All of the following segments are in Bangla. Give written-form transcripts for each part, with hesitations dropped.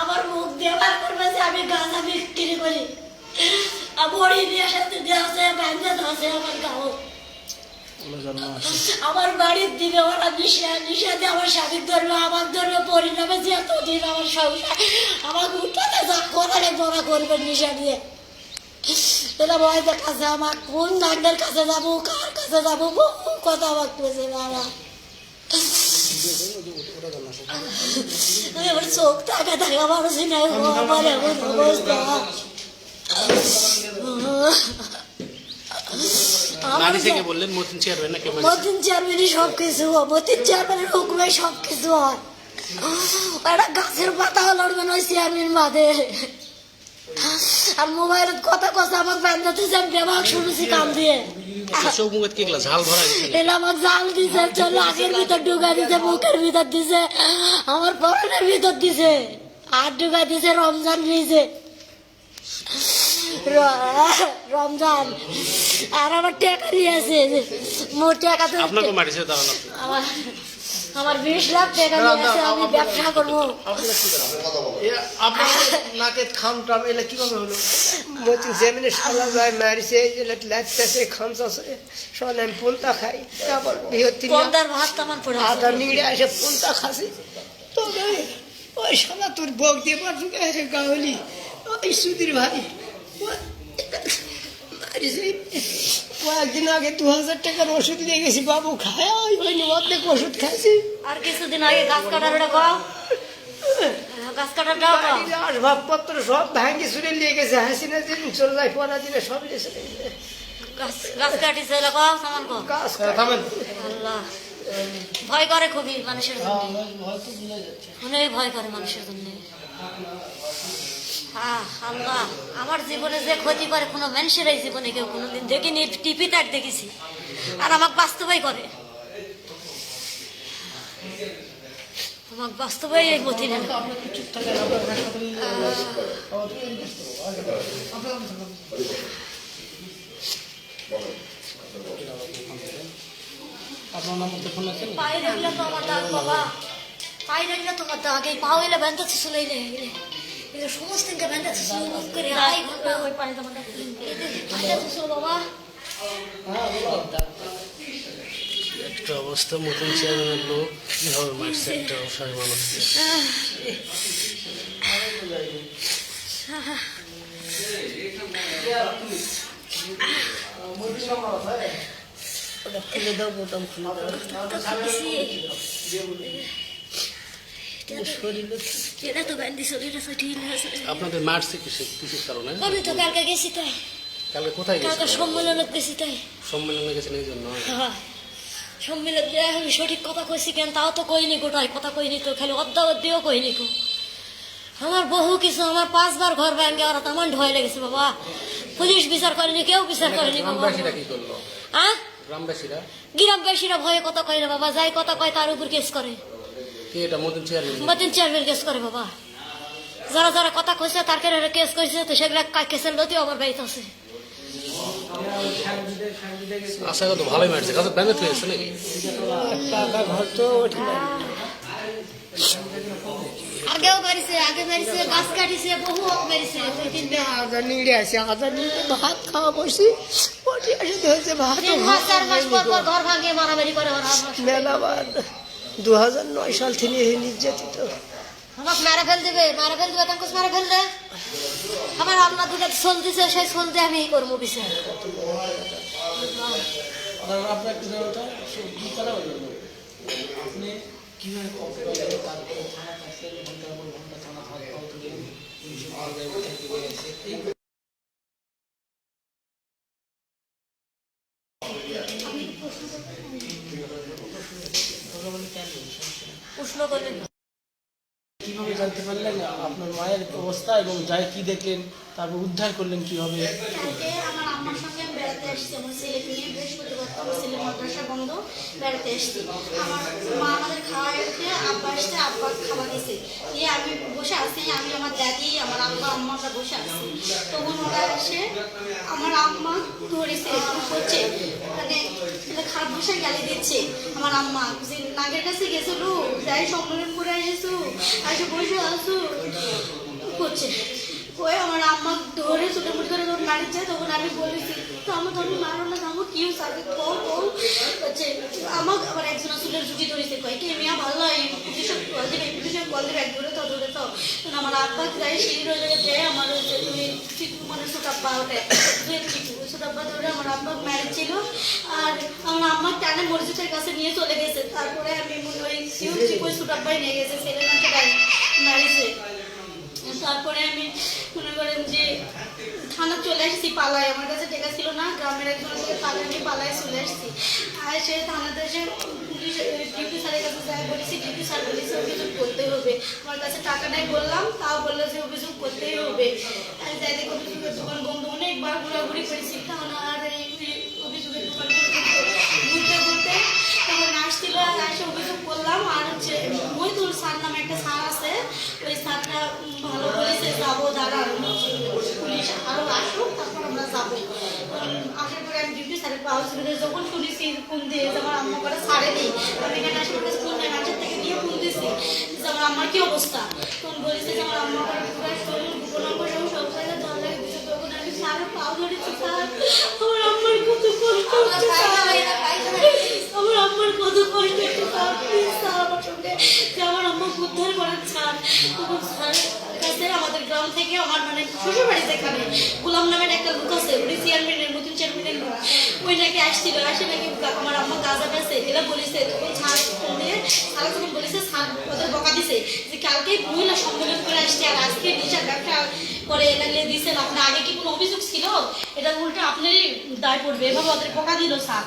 আমার মুখ দিয়ে বার করবে যে আমি গাঁজা বিক্রি করি। বড়ি দিয়ে সাথে দেওয়া বান্ধে ধসে আমার গাও। আমার বাড়ির দিকে ওরা নিষেধে আমার স্বামীর ধরবে, আমার ধরবে, পরিণামে যে এতদিন আমার সংসার আমাকে উঠাতে যা করে বড় করবে নিশা দিয়ে। এটা ভয়দের কাছে আমার কোন ডাক্তার কাছে যাবো, কার কাছে যাবো, বহু কথা বলতেছে বাবা। এবার চোখ টাকা টাকা পারছি না, আমার এমন অবস্থা। মতিন চেয়ারম্যানই সবকিছু, মতিন চেয়ারম্যানের হুকুমে সবকিছু হয়। একটা গাছের পাতাও লড়বে না ওই চেয়ারম্যান বাদে। আর মোবাইলত কথা কথা আমার বান্ধাতেছে, আমি ব্যবহার শুনেছি কাম দিয়ে। আমার জাল দিছে, নাকের ভিতর ঢুকা দিছে, মুখের ভিতর দিছে, আমার পরনের ভিতর দিছে, আর ঢুকা দিছে রমজান দিছে, রমজান। আর আমার টাকা দিয়েছে, মোট টাকা তো আমার 20 লাখ টাকা দিয়েছে, আমি ব্যবসা করবো। তোর বক দিয়ে গাহলি ওই সুধীর ভাই কয়েকদিন আগে 2000 টাকার ওষুধ নিয়ে গেছি, বাবু খায় ওই অর্ধেক ওষুধ খাইছি। আর কিছুদিন আগে গাছ কাটার আসবাবপত্র সব ভাঙি চুরে নিয়ে গেছে, হাসিনা দিন চলে যায়, পরা দিনে সব গাছ কাটিছে। ভয় করে খুবই মানুষের জন্য, অনেক ভয় করে মানুষের জন্য। আল্লাহ, আমার জীবনে যে ক্ষতি করে কোনো মানুষের এই জীবনে কেউ কোনোদিন দেখিনি, টিভি তার দেখেছি, আর আমাকে বাস্তবাই করে, আমাকে বাস্তবাই এই গতি না। পায়ে দেখলে তো আমার দাগ বাবা, পায়ে দেখলে তোমার দাগ, এই পা হইলে বেঁধেছে চলে সমস্ত বেঁধেছে করে আড়াই ঘন্টা ওই পানি বাবা। একটা অবস্থা, মতন চেয়ারম্যানের লোক কিভাবে মারছে একটা অসহায় মানুষকে। খুলে দাও, বোতাম খুলে দাও। আপনাদের মারছে কিসের কারণে? আমি তো কালকে গেছি, তাই কালকে কোথায় গেছেন? সম্মেলনে গেছি, তাই সম্মেলনে গেছেন এই জন্য? সম্মেলন আমি সঠিক কথা কইছি কেন তাও তো কইনি, গোটাই কথা কইনি তো, খালি অদ্যাবধিও কইনি কো। আমার বহু কিছু, আমার 5 বার ঘর ব্যাংকে ওরা তেমন ঢয় লেগেছে বাবা, পুলিশ বিচার করেনি, কেউ বিচার করেনি বাবা। গ্রামবাসীরা ভয়ে কথা কয় না বাবা, যাই কথা কয় তার উপর কেস করে। মতিন চেয়ারম্যান কেস করে বাবা, যারা যারা কথা কইছে তার কেস করেছে, তো সেগুলা কেসের নথিও আমার বাড়িতে আছে। আশা কত ভালোই মারছে, কাছে ব্যান্ডেজ হয়েছে নাকি? আগেও মারিছে, আগে মারিছে, গাছ কাটিছে, বহু মারিছে। ভাত খাওয়া বসি ভাত 4 মাস পর ঘর ভাঙিয়ে মারামারি করে ওরা। মেলাবার 2009 সাল থেকে নির্যাতিত। আমাকে মারা ফেল দেবে, তাঙ্কুশ মারা ফেল দে। আমার আল্লাহ দুটো চলতেছে, সেই চলতে আমি করবো বিচার। উষ্ণ করলেন কিভাবে জানতে পারলেন আপনার মায়ের অবস্থা এবং যাই কি দেখলেন, তারপর উদ্ধার করলেন কিভাবে? আমার আম্মার সঙ্গে আমি বেড়াতে আসছি, আমার ছেলেকে নিয়ে বৃহস্পতিবার আমার ছেলে মাদ্রাসা বন্ধ, বেড়াতে আসছি। আমার মা আমাদের খাওয়াই উঠে আব্বা আসছে, আব্বা খাওয়া গেছে, দিয়ে আমি বসে আছি, আমি আমার দাদি আমার আব্বা আম্মারা বসে আছি। তখন ওরা এসে আমার আম্মা ধরেছে, হচ্ছে মানে খারাপ ভাষায় গালি দিচ্ছে। আমার আম্মা যে নাগের কাছে গেছিল, যাই সম্মেলন করে এসেছো, এসে বসে আসো, করছে। ওই আমার আম্মা ধরে ছোটামুটি করে যখন মারিচ্ছে তখন আমি বলেছি তো আমার তো আমি মারো না আমার কি সাথে হচ্ছে আমার আবার একজন চুলের ঝুঁকি ধরেছে কয় কি মিয়া ভালো পুলিশের কল দেবে পুলিশের কল দেবে এক ধরে তো আমার আব্বা যাই সিঁড়ির ওই জায়গায় যায় আমার হচ্ছে তুমি চিকু মানে ছোটাব্বা ওটা চিকু ছোটাব্বা ধরে আমার আব্বা মারিছিল। আর আমার আম্মা টানে মসজিদের কাছে নিয়ে চলে গেছে। তারপরে আমি মনে হয় চিকু ছোটাব্বাই নিয়ে গেছে ছেলে মাকে মারিছে। তারপরে আমি মনে করেন যে থানা চলে আসছি পালায়, আমার কাছে টাকা ছিল না, গ্রামের একজনের থেকে পালায় আমি পালায় চলে আসছি। আর সে থানাতে এসে পুলিশ ডিউটি স্যারের কাছে যাই বলেছি, ডিউটি স্যার বলেছে অভিযোগ করতে হবে। আমার কাছে টাকা নেই বললাম, তাও বললো যে অভিযোগ করতেই হবে। আর যাই দেখো অভিযোগের দোকান বন্ধ, অনেকবার ঘোরাঘুরি করেছি থানা আর এই অভিযোগের দোকান ঘুরতে ঘুরতে তখন আসছিল, এসে অভিযোগ করলাম। আর হচ্ছে মহিদুল স্যার নামে একটা স্যার আছে, ওই স্যারটা ভালো বলেছে যাবো দাঁড়ান পুলিশ আরো আসুক তারপর আমরা যাবো। আসার পরে আমি ডিউটি স্যারের পাওয়া যখন শুনেছি ফোন দিয়ে যে আমার আম্মা করে ছাড়ে নেই, আমি এখানে আসার কাছে ফোন নেই মানুষের থেকে নিয়ে ফোন দিয়েছি যে আমার আম্মার কি অবস্থা। তখন বলেছে যে আমার আম্মা করে পুরো শরীর উপনম্বর এবং সব জায়গায় জল লাগে দিচ্ছে। তখন আমি স্যারের পাও ধরেছি, স্যার আমার আম্মার কত কষ্ট হচ্ছে, আমার আম্মার কত কষ্ট হচ্ছে স্যার, প্লিজ স্যার আমার সঙ্গে যে আমার আম্মা উদ্ধার করার স্যার। তখন স্যারের কাছে আমাদের গ্রাম থেকে আমার মানে শ্বশুর বাড়ি যেখানে গোলাম নামের একটা লোক আছে, উনি চেয়ারম্যানের নতুন চেয়ারম্যানের লোক, ওই নাকি আসছিল, আসে নাকি আমার আম্মা গাঁজা পেয়েছে এরা বলেছে। তখন স্যার ফোন দিয়ে স্যার যখন বলেছে স্যার ওদের বকা দিছে যে কালকে মহিলা সম্মেলন করে আসছে আর আজকে নিশার ব্যবসা করে লাগলে দিয়েছেন, আপনার আগে কি কোনো অভিযোগ ছিল, এটা উল্টে আপনারই দায় পড়বে, এভাবে ওদের বকা দিল স্যার।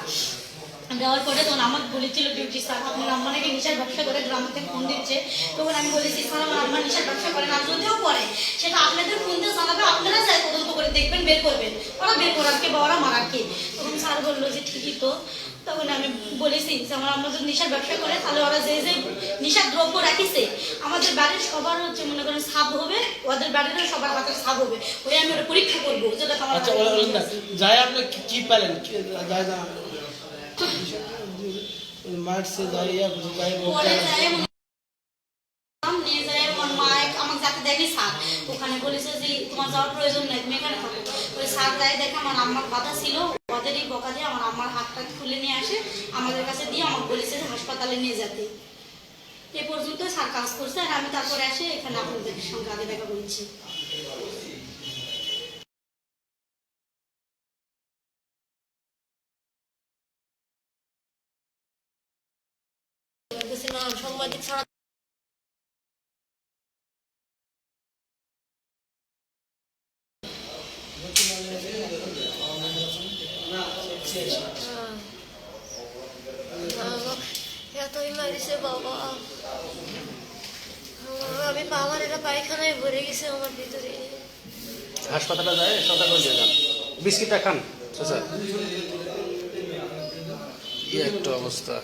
দেওয়ার পরে তখন আমার বলেছিল ডিউটি স্যার আপনার আম্মা নাকি নেশার ব্যবসা করে গ্রাম থেকে ফোন দিচ্ছে। তখন আমি বলেছি স্যার আমার আম্মা নেশার ব্যবসা করে না, যদিও করে সেটা আপনাদের ফোন দিয়ে জানাবে, আপনারা যাই তদন্ত করে দেখবেন, বের করবেন, ওরা বের করার কে বা ওরা মারার কে। তখন স্যার বললো যে ঠিকই তো। তখন আমি বলেছি যে আমার আম্মা যদি নেশার ব্যবসা করে তাহলে ওরা যে যে নেশার দ্রব্য রাখিছে আমাদের বাড়ির সবার হচ্ছে মনে করেন সাব হবে, ওদের বাড়িরও সবার হাতে সাব হবে, ওই আমি ওরা পরীক্ষা করবো যেটা আচ্ছা যাই আপনি কি পেলেন যাই না মার্চে যাই যাই পরে যায় নিয়ে যায় আমার মা আমাকে যাকে দেখি স্যার ওখানে বলেছে যে তোমার যাওয়ার প্রয়োজন নেই তুমি এখানে থাকো। ওই স্যার যাই দেখে আমার আম্মার বাধা ছিল, ওদেরই বকা দিয়ে আমার আম্মার হাতটা খুলে নিয়ে আসে আমাদের কাছে দিয়ে আমাকে বলেছে যে হাসপাতালে নিয়ে যেতে। এ পর্যন্ত স্যার কাজ করছে। আর আমি তারপরে আসে এখানে আপনাদের সঙ্গে আগে দেখা করেছি। সাংবাদিক ছাড়া এতই মারিছে বাবা, আমি আমার এটা পায়খানায় ভরে গেছে আমার ভিতরে। হাসপাতালে যায় সতর্ক দিয়ে যান, বিস্কিটটা খান। কি একটা অবস্থা।